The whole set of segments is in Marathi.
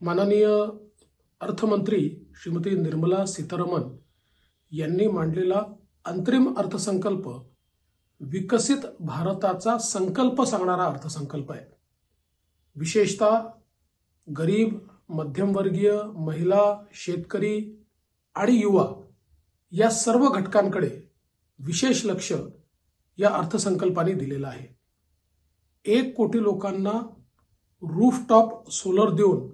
माननीय अर्थमंत्री श्रीमती निर्मला सीतारामन यांनी मांडलेला अंतरिम अर्थसंकल्प विकसित भारताचा संकल्प सांगणारा अर्थसंकल्प आहे। विशेषतः गरीब, मध्यमवर्गीय, महिला, शेतकरी आणि युवा या सर्व घटकांकडे विशेष लक्ष या अर्थसंकल्पाने दिलेलं आहे। 1 कोटी लोकांना रूफटॉप सोलर देऊन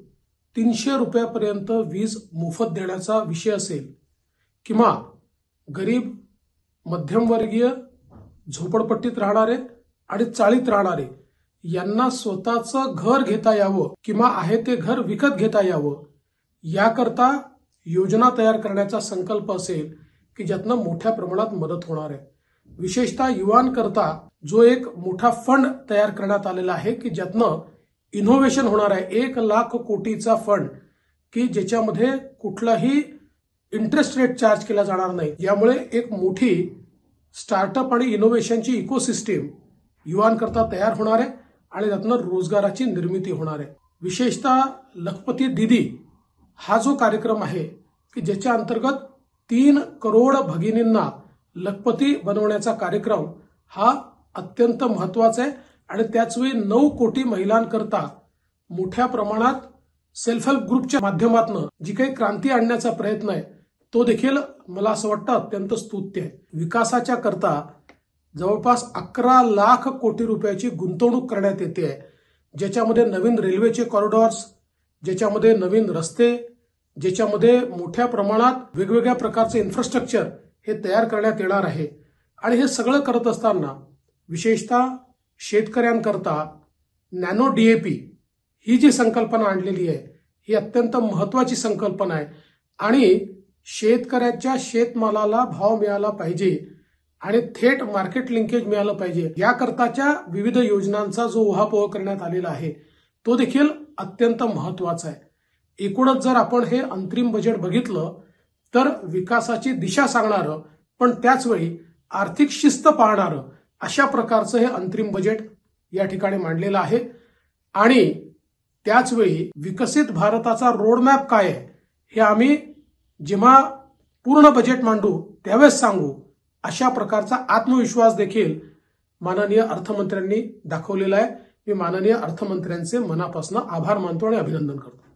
300 रुपयापर्यंत वीज मोफत देण्याचा विषय असेल, किंवा गरीब, मध्यमवर्गीय, झोपडपट्टीत राहणारे आणि चाळीत राहणारे यांना स्वतःचं घर घेता यावं किंवा आहे ते घर विकत घेता यावं याकरता योजना तयार करण्याचा संकल्प असेल की ज्यातनं मोठ्या प्रमाणात मदत होणार आहे। विशेषतः युवांकरता जो एक मोठा फंड तयार करण्यात आलेला आहे की ज्यातनं इनोव्हेशन होणार आहे। 1 लाख कोटीचा फंड की ज्याच्यामध्ये कुठलाही इंटरेस्ट रेट चार्ज केला जाणार नाही। यामुळे एक मोठी स्टार्टअप आणि इनोव्हेशनची इकोसिस्टीम युवांकरता तयार होणार आहे आणि त्यातनं रोजगाराची निर्मिती होणार आहे। विशेषतः लखपती दीदी हा जो कार्यक्रम आहे की ज्याच्या अंतर्गत 3 करोड भगिनींना लखपती बनवण्याचा कार्यक्रम हा अत्यंत महत्वाचा आहे आणि त्याचवेळी 9 कोटी महिलांकरता मोठ्या प्रमाणात सेल्फ हेल्प ग्रुपच्या माध्यमातून जी काही क्रांती आणण्याचा प्रयत्न आहे तो देखील मला असं वाटतं अत्यंत स्तुत्य आहे। विकासाच्या करता जवळपास 11 लाख कोटी रुपयाची गुंतवणूक करण्यात येते आहे, ज्याच्यामध्ये नवीन रेल्वेचे कॉरिडॉर्स, ज्याच्यामध्ये नवीन रस्ते, ज्याच्यामध्ये मोठ्या प्रमाणात वेगवेगळ्या प्रकारचे इन्फ्रास्ट्रक्चर हे तयार करण्यात येणार आहे। आणि हे सगळं करत असताना विशेषतः शेतकऱ्यांकरता नॅनो डीएपी ही जी संकल्पना आणलेली आहे ही अत्यंत महत्वाची संकल्पना आहे आणि शेतकऱ्याच्या शेतमालाला भाव मिळाला पाहिजे आणि थेट मार्केट लिंकेज मिळालं पाहिजे याकरताच्या विविध योजनांचा जो उहापोह करण्यात आलेला आहे तो देखील अत्यंत महत्वाचा आहे। एकूणच जर आपण हे अंतरिम बजेट बघितलं तर विकासाची दिशा सांगणारं पण त्याचवेळी आर्थिक शिस्त पाळणारं अशा प्रकारचं हे अंतरिम बजेट या ठिकाणी मांडलेलं आहे। आणि त्याचवेळी विकसित भारताचा रोडमॅप काय आहे हे आम्ही जेव्हा पूर्ण बजेट मांडू त्यावेळेस सांगू अशा प्रकारचा आत्मविश्वास देखील माननीय अर्थमंत्र्यांनी दाखवलेला आहे। मी माननीय अर्थमंत्र्यांचे मनापासून आभार मानतो आणि अभिनंदन करतो।